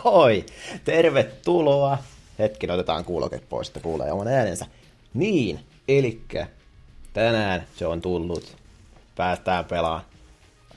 Hoi! Tervetuloa! Hetki, otetaan kuuloke pois, että kuulee oman äänensä. Niin, elikkä tänään se on tullut. Päästään pelaamaan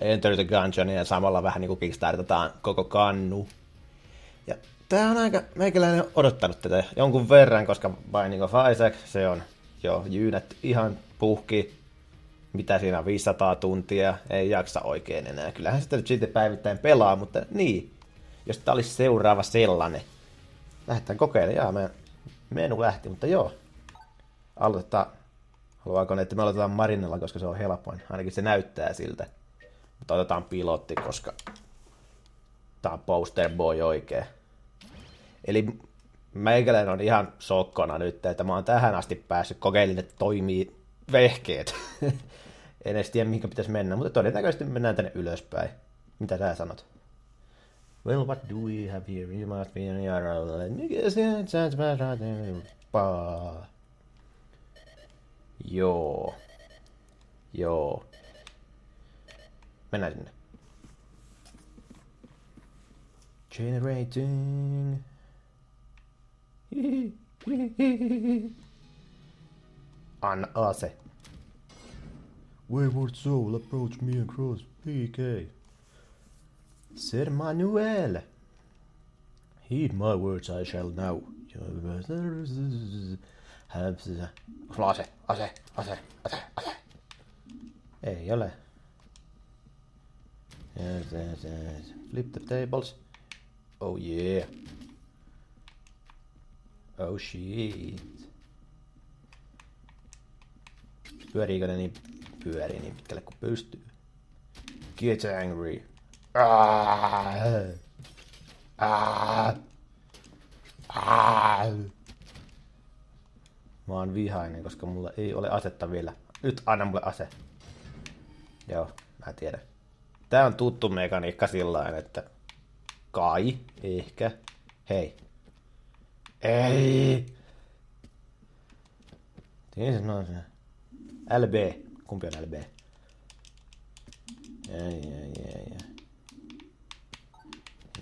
Enter the Gungeonia ja samalla vähän niinku kickstartataan koko kannu. Ja tää on aika, meikäläinen odottanut tätä jonkun verran, koska Binding of Isaac, se on jo jyynätty ihan puhki. Mitä siinä on 500 tuntia, ei jaksa oikein enää. Kyllähän sitä nyt sitten päivittäin pelaa, mutta niin. Jos tää olisi seuraava sellainen. Lähdetään kokeilemaan. Jaa, menu lähti, mutta joo. Aloitetaan. Haluaako ne, että me aloitetaan Marinella, koska se on helpoin. Ainakin se näyttää siltä. Mutta otetaan pilotti, koska tää on poster boy oikein. Eli meikäläinen on ihan sokkona nyt, että mä oon tähän asti päässyt kokeilemaan, että toimii vehkeet. En edes tiedä, mihinkä pitäisi mennä, mutta todennäköisesti mennään tänne ylöspäin. Mitä sä sanot? Well, what do we have here? You must be in your Joo. Joo. Mennään sinne. Generating. Anna ase. Wayward soul, approach me across PK. Sir Manuel. Heed my words, I shall now. Ase. Ei ole. Yes. Flip the tables. Oh yeah. Oh shit. Pyöriikö ne niin? Pyörii niin pitkälle kuin pystyy. Get angry. Mä oon vihainen, koska mulla ei ole asetta vielä. Nyt anna mulle ase. Joo, mä tiedän. Tää on tuttu mekaniikka sillain, että kai, ehkä. Hei. Ei! LB. Kumpi on LB?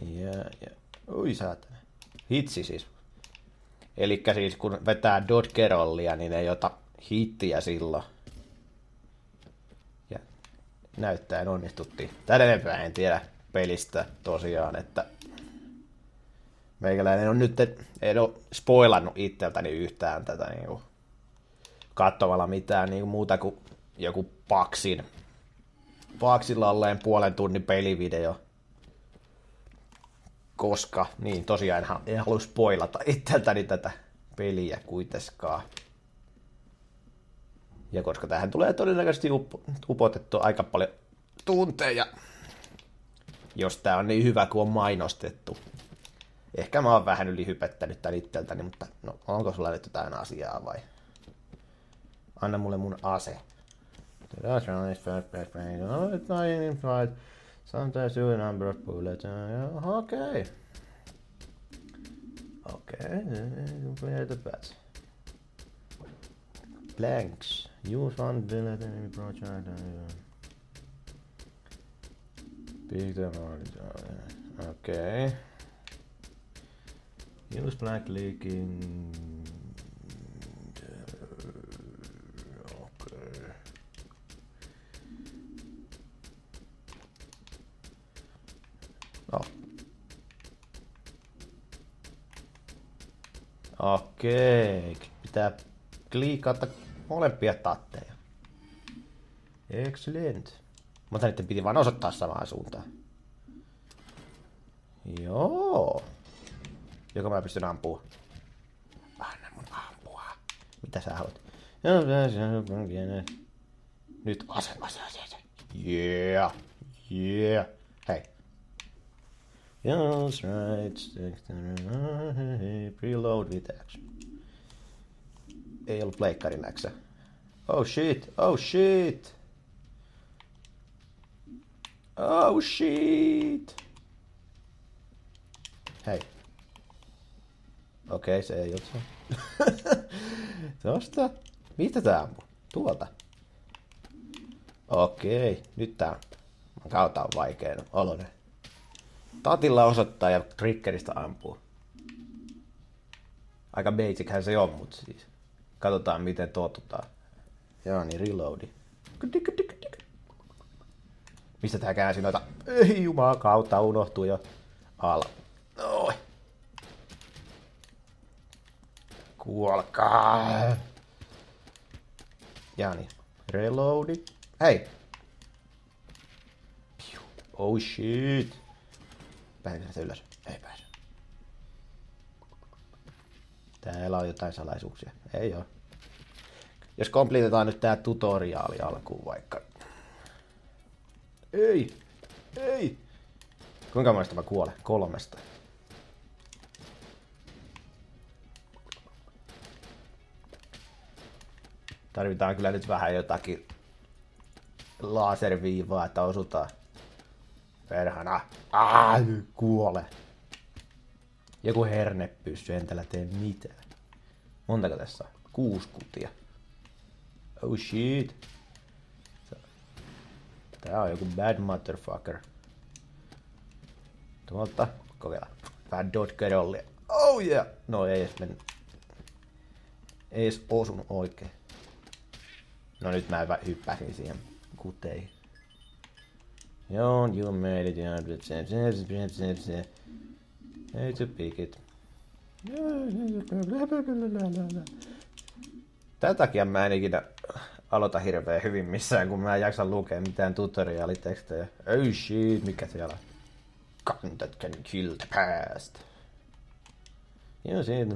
Ja. Ui saatana. Hitsi siis. Elikkä siis kun vetää dodgerollia, niin ei ota hittiä silloin. Ja näyttäen onnistuttiin. Tän enempää en tiedä pelistä tosiaan, että meikäläinen on nyt, en oo spoilannut itseltäni yhtään tätä niinku katsomalla mitään niinku muuta kuin joku Paksilla olleen puolen tunnin pelivideo. Koska, niin tosiaan en halua spoilata itseltäni tätä peliä kuitenkaan. Ja koska tähän tulee todennäköisesti upotettua aika paljon tunteja. Jos tää on niin hyvä kuin on mainostettu. Ehkä mä oon vähän ylihypettänyt tän itseltäni, mutta no onko sulla nyt jotain asiaa vai? Anna mulle mun ase. Sometimes do a number of bullets. Okay. Where the bats? Blanks. Use one bullet enemy project. Pick them out. Okay. Use black leaking. Okei, pitää kliikata molempia tatteja. Excellent. Mutta niiden piti vaan osoittaa samaan suuntaan. Joo. Joko mä pystyn ampua? Anna mun ampua. Mitä sä haluat? Nyt ase. Yeah. Hei. Yes, right. Preload with X. Ei ollut pleikkarin X. Oh shit. Hei. Okei, se ei ollut se. Tosta. Mistä tää ampuu? Tuolta. Okei, nyt tää on kautta on vaikein oloinen. Tatilla osoittaa ja triggeristä ampuu. Aika basichän se on, mut siis. Katsotaan miten totutaan. Joo, niin reloadi. Mistä tää käänsi noita? Ei jumaa kautta, unohtuu jo. Ala. Oi. Kuolkaa. Ja niin. Reloadi. Hei. Oh shit. Pääsenkö se ylös? Ei pääse. Täällä on jotain salaisuuksia. Ei oo. Jos komplitetaan nyt tää tutoriaali alkuun vaikka. Ei! Ei! Kuinka monesta mä kuolen? 3. Tarvitaan kyllä nyt vähän jotakin laserviivaa, että osutaan. Perhana. Kuole. Joku hernepyssy, en tällä tee mitään. Montako tässä on? 6 kutia. Oh shit. Tää on joku bad motherfucker. Tuolta kokeillaan. Vähän dodgerollia. Oh yeah! No ei edes mennyt. Ei edes osunut oikein. No nyt mä hyppäsin siihen kuteihin. Joo, you made it. Hey to pick it. Tän takia mä en ikinä aloita hirveän hyvin missään, kun mä en jaksa lukea mitään tutoriaalitekstejä. Oh shit, mikä siellä on? Gun that can kill the past. You see the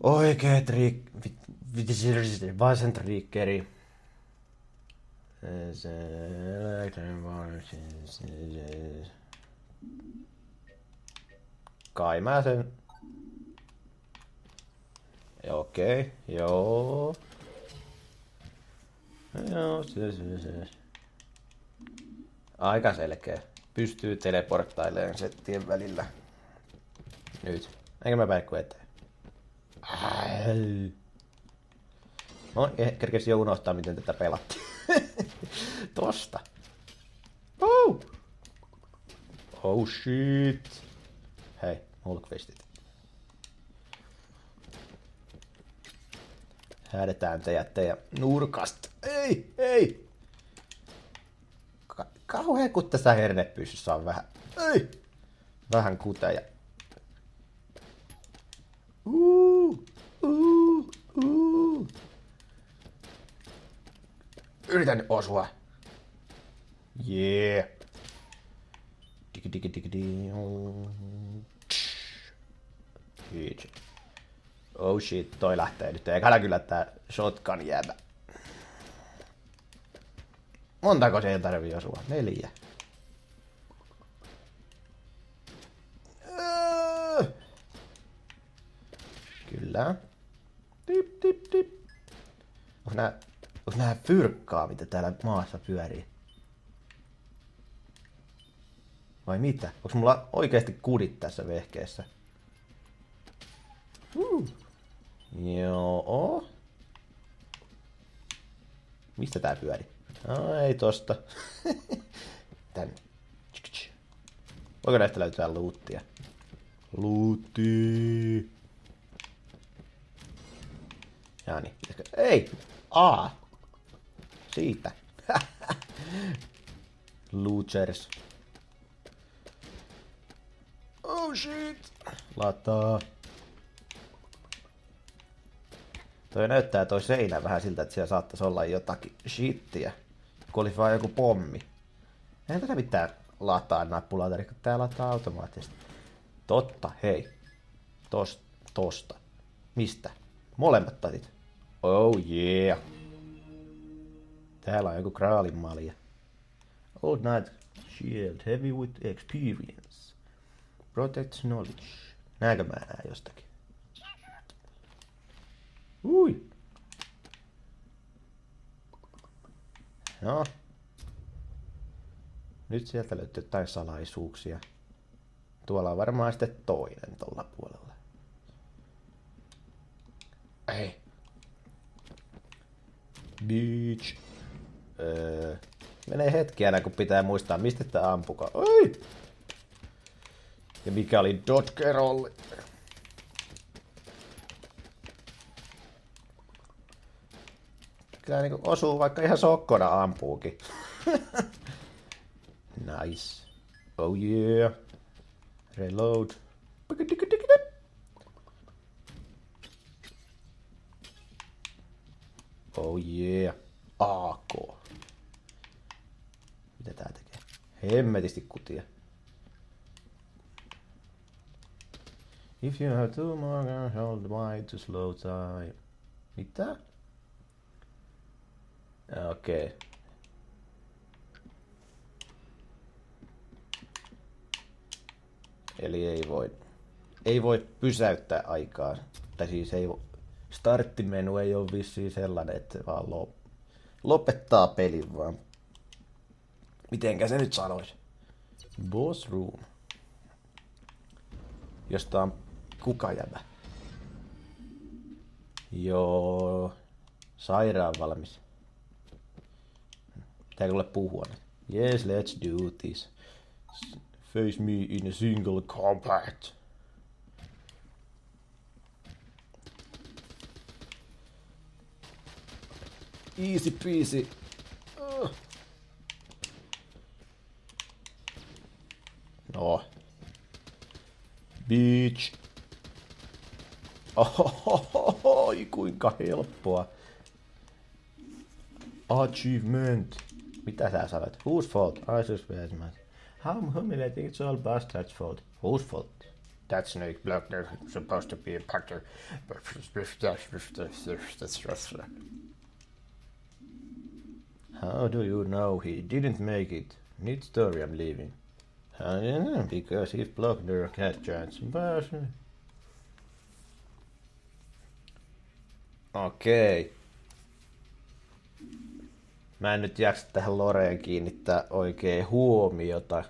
oikee vasen triggeri. Kai mä sen. Okei, joo. Joo, se. Aika selkeä. Pystyy teleporttailemaan settien välillä. Nyt. Eikä mä pääkku eteen. No, kerkesin jo unohtaa, miten tätä pelattiin. Tosta. Oh! Oh shit. Hei, mulkvistit. Häädetään teidän nurkasta. Ei, ei! Kauhea, kun tässä hernepyssyssä on vähän. Ei! Vähän kuteja. Yritän osua. Yeah. Oh shit, toi lähtee nyt. Eikä kyllä tää shotgun jäävä. Montako se ei tarvii osua? 4. Kyllä. Tip, tip, tip. Onko nää fyrkkaa, mitä täällä maassa pyörii? Vai mitä? Onko mulla oikeesti kudit tässä vehkeessä? Joo. Mistä tää pyöri? Ei tosta. Tänne. Voiko näistä löytää loottia? Lootti. Jani. Ei! Siitä. Looters. Oh shit! Lataa. Toi näyttää toi seinä vähän siltä, että siellä saattaisi olla jotakin shittiä. Kun olisi vaan joku pommi. Eihän tässä mitään lataa nappulaa, kun tää lataa automaattisesti. Totta, hei. Tosta. Mistä? Molemmat tatit. Oh yeah. Täällä on joku kraalin malja. Old Knight Shield, heavy with experience. Protects knowledge. Näenkö mä nää jostakin? Ui. No. Nyt sieltä löytyy jotain salaisuuksia. Tuolla on varmaan sitten toinen tuolla puolella. Ei. Beach. Menee hetki aina, kun pitää muistaa, mistä tää ampukaa. Oi! Ja mikä oli dodge-rolli. Kyllä niinku osuu, vaikka ihan sokkona ampuukin. Nice. Oh yeah. Reload. Oh yeah. AK. Mitä tää tekee? Hemmetisti kutia. If you have two more, hold Y to slow time. Mitä? Okei. Okay. Eli ei voi pysäyttää aikaa. Tai siis ei voi, starttimenu ei ole vissiin sellainen, että se vaan lopettaa pelin vaan. Mitenkä se nyt sanois? Boss room. Josta on kuka jäbä? Joo. Sairaan valmis. Pitääkö kuule puhua? Yes, let's do this. Face me in a single combat. Easy peasy. No. Bitch. Oi, kuinka helppoa. Achievement. Mitä sä sanoit? Whose fault? I suspect. How humiliating, it's all bastard's fault. Whose fault? That snake block they're supposed to be a partner. How do you know he didn't make it? Need story, I'm leaving. Because he's blocked their cat chance. Okei. Mä en nyt jaksa tähän Loreen kiinnittää oikein huomiota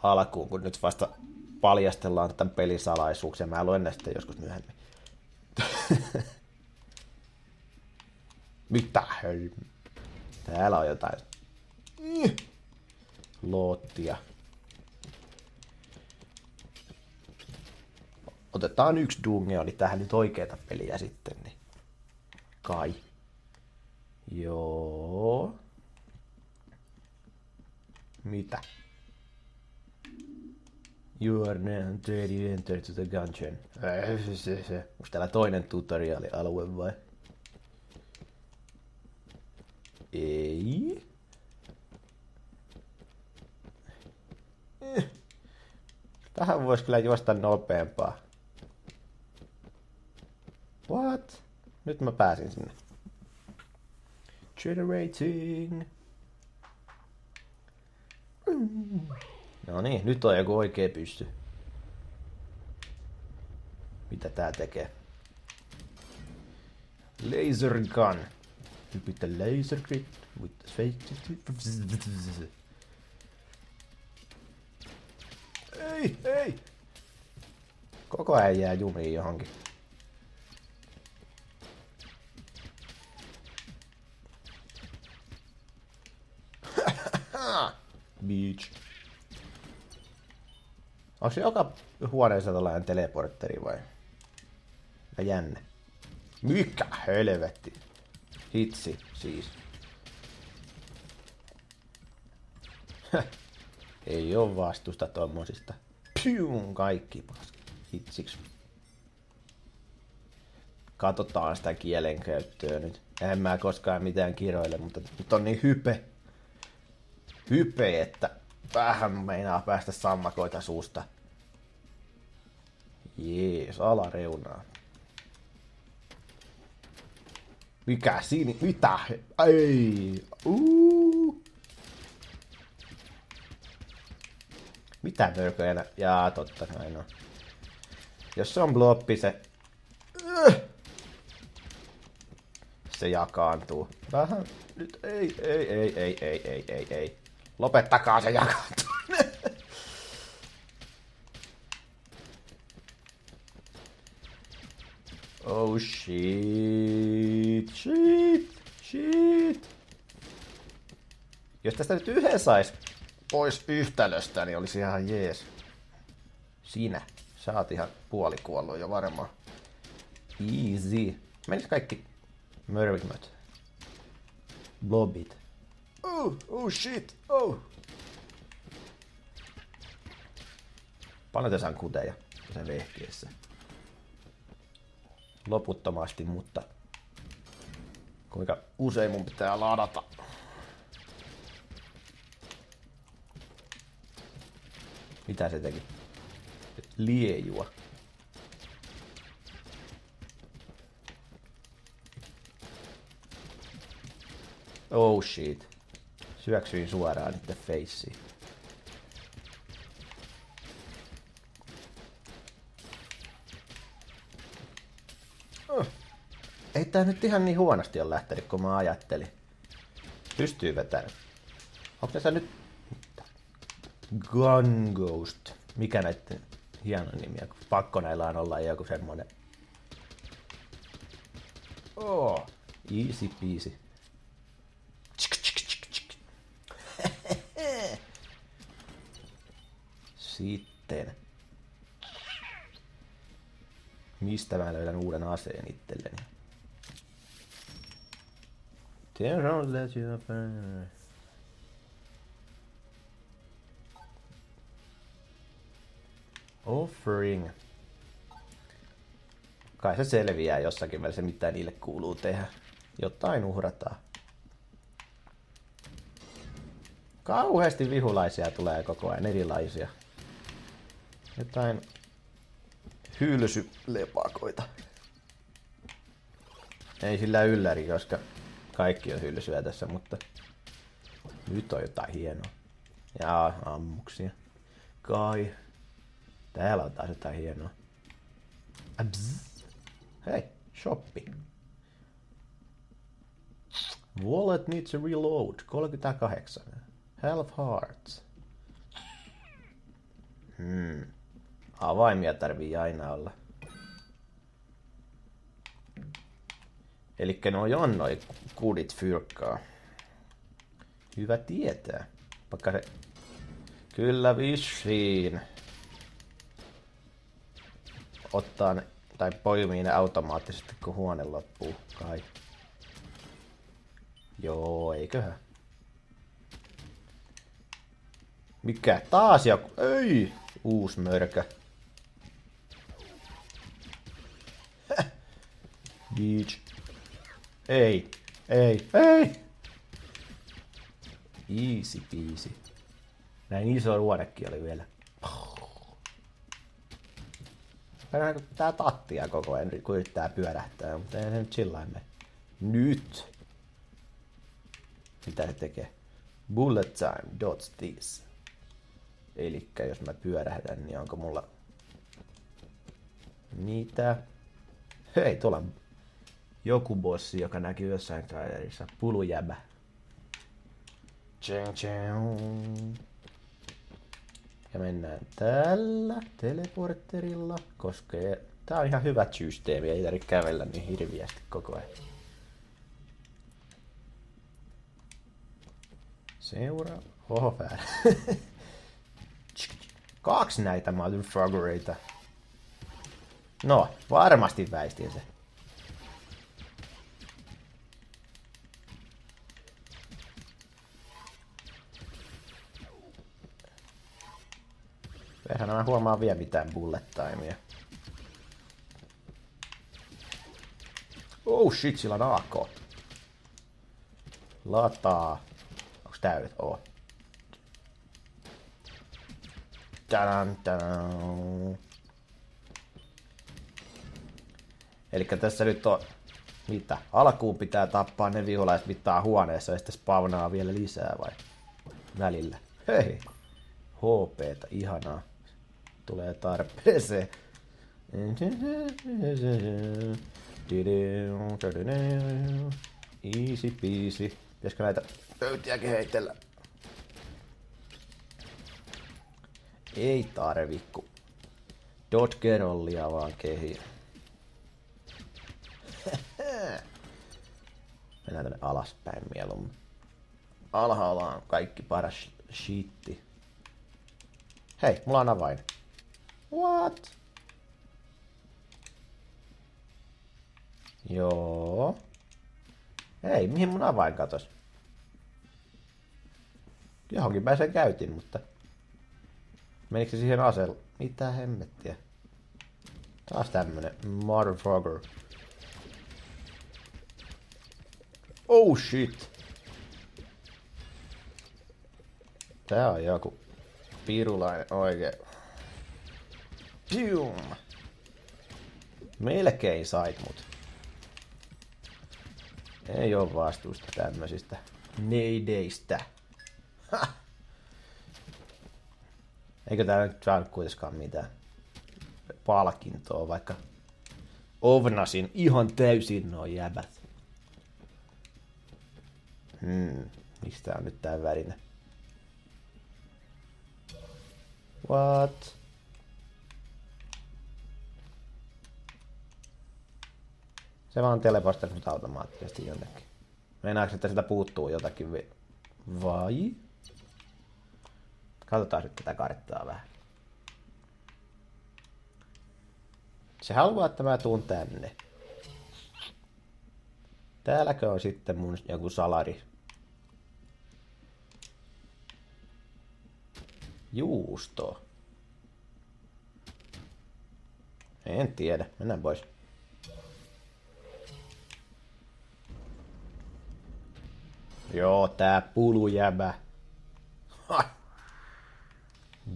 alkuun, kun nyt vasta paljastellaan tämän pelin salaisuuksia. Mä luen ne sitten joskus myöhemmin. Mitä hei? Täällä on jotain loottia. Otetaan yksi dungeoni tähän nyt oikeeta peliä sitten. Niin. Kai. Joo. Mitä? You are now ready to enter to the dungeon. Onko täällä toinen tutoriaali-alue vai? Ei. Tähän voisi kyllä juosta nopeampaa. What? Nyt mä pääsin sinne. Generating. No niin, nyt on joku oikea pyssy. Mitä tää tekee? Laser gun. With the laser grip. With the fake. Ei! Koko ajan jää jumiin johonkin. Beach. Onko se joka huoneessa tällainen teleportteri vai? Ja jänne. Mikä helvetti? Hitsi siis. Ei oo vastusta tommosista. Pium, kaikki paski. Hitsiksi. Katsotaan sitä kielenkäyttöä nyt. En mä koskaan mitään kiroile, mutta nyt on niin hype, että vähän meinaa päästä sammakoita suusta. Jees, alareunaa. Mikä siinä? Mitä? Ei! Mitä mörköjä? Jaa, totta näin on. Jos se on bloppi, se jakaantuu. Vähän nyt ei. Lopettakaa se jakaantuu. Oh shit. Jos tästä nyt yhden sais pois yhtälöstä, niin olisi ihan jees. Sinä. Sä oot ihan puolikuollut jo varmaan. Easy. Menis kaikki mörvimöt. Blobit. Oh shit. Oh. Paljon tässä on kuteja tässä vehkeessä. Loputtomasti, mutta kuinka usein mun pitää ladata? Mitä se teki? Liejua. Oh shit. Syöksyin suoraan niitten feissiin. Ei tää nyt ihan niin huonosti ole lähtenyt, kun mä ajattelin. Pystyy vetämään. Onko tässä nyt... Gun Ghost. Mikä näitten hieno nimi on? Pakko näillä on olla joku semmonen... Oh, easy peasy. Sitten. Mistä mä löydän uuden aseen itselleni? Don't let you up. Offering. Kai se selviää jossakin välissä, mitä niille kuuluu tehdä. Jotain uhrataan. Kauheasti vihulaisia tulee koko ajan, erilaisia. Jotain hylsylepakoita. Ei sillä ylläri, koska kaikki on hylsyä tässä, mutta nyt on jotain hienoa. Ja ammuksia. Kai. Täällä on taas jotain hienoa. Hei, shoppi. Wallet needs a reload. 38. Half hearts. Avaimia tarvii aina olla. Elikkä noi on noi kudit fyrkkaa. Hyvä tietää. Vaikka se... Kyllä vissiin. Ottaa ne, tai poimii ne automaattisesti, kun huone loppuu. Kai. Joo, eiköhän. Mikä? Taas joku? Ei! Uusi mörkö. Beach. Ei. Ei. Ei! Easy peasy. Näin iso ruodekin oli vielä. Vähän tää tattia koko ajan kun yrittää pyörähtää, mutta ei se nyt sillain mene. Nyt! Mitä se tekee? Bullet time, dots this. Elikkä jos mä pyörähdän, niin onko mulla... Mitä? Hei, tuolla on joku bossi, joka näkyy jossain trailerissa. Pulujäbä. Ja mennään tällä teleporterilla, koska tää on ihan hyvä systeemi, ei tarvitse kävellä niin hirviästi koko ajan. Seuraa. Oho, väärä. 2 näitä motherfuckereita. No, varmasti väistin se. Eihän mä huomaa vielä mitään bullet timea. Oh shit, sillä on AK. Lataa. Onks täydet? Oo. Tadan, tadan. Elikkä tässä nyt on... Mitä? Alkuun pitää tappaa ne vihulaiset mittaa huoneessa ja sitten spawnaa vielä lisää vai? Välillä. Hei! HP:tä, ihanaa. Tulee tarpeeseen. Easy peasy. Pitäisikö näitä pöytiäkin heitellä? Ei tarvi, kun Dodgerollia vaan kehiin. Mennään tänne alaspäin mieluummin. Alhaalla on kaikki paras shitti. Hei, mulla on avain. What? Joo. Hei, mihin mun avain katos? Johonkin päin sen käytin, mutta... Menikö se siihen asel? Mitä hemmettiä? Taas tämmönen motherfucker. Oh shit. Tää on joku pirulainen oikein. Pium. Melkein sait mut. Ei oo vastuusta tämmöisistä neideistä. Ha! Eikö tää nyt saanut kuitenkaan mitään palkintoa, vaikka ovnasin ihan täysin nuo jäbät. Mistä on nyt tää väline? What? Se vaan teleportasi mut automaattisesti jonnekin. Meinaaks, että sitä puuttuu jotakin vai? Katsotaan nyt tätä karttaa vähän. Se haluaa, että mä tuun tänne. Täälläkö on sitten mun joku salari? Juusto. En tiedä. Mennään pois. Joo, tää pulujäbä.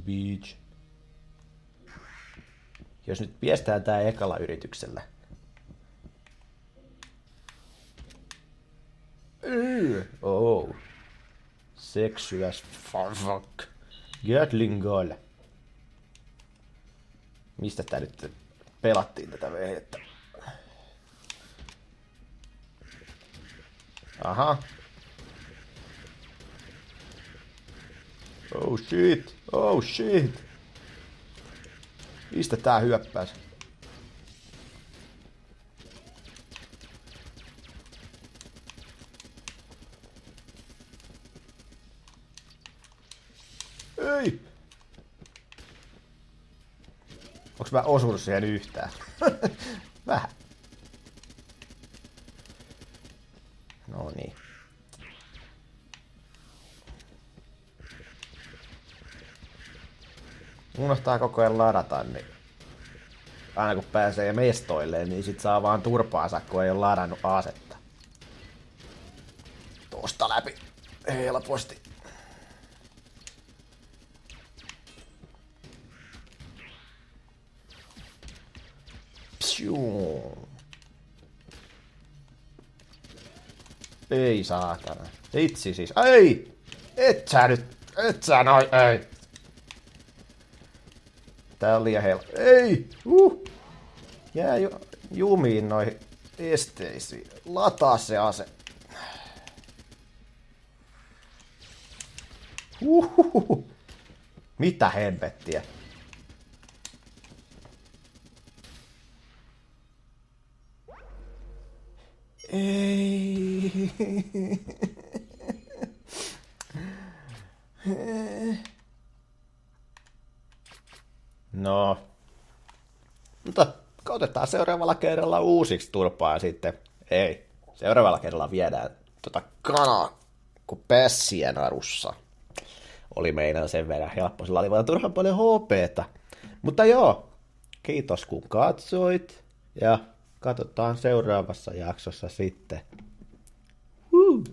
Beach. Jos nyt piestään tää ekalla yrityksellä. Oh. Sexy as fuck. Gatling gun. Mistä tää nyt pelattiin tätä vehjettä? Aha. Oh shit. Oh shit. Mistä tää hyöppäis? Ei! Onks mä osunut siihen yhtään? Vähän. No niin. Unohtaa koko ajan ladata, niin aina kun pääsee mestoille, niin sit saa vaan turpaansa, kun ei ole ladannut asetta. Tosta läpi helposti. Psiu. Ei saatana. Itsi siis. Ei! Et sä noin, ei! Tää on liian helppo. Ei! Jää jumiin noihin esteisiin. Lataa se ase. Mitä hempettiä? Ei. No. Mutta koitetaan seuraavalla kerralla uusiksi turpaa sitten. Ei. Seuraavalla kerralla viedään kanaa kuin pässien arussa. Oli meidän sen verran helppo. Sillä oli vaan turhan paljon HP:tä. Mutta joo. Kiitos kun katsoit. Ja katsotaan seuraavassa jaksossa sitten. Woo!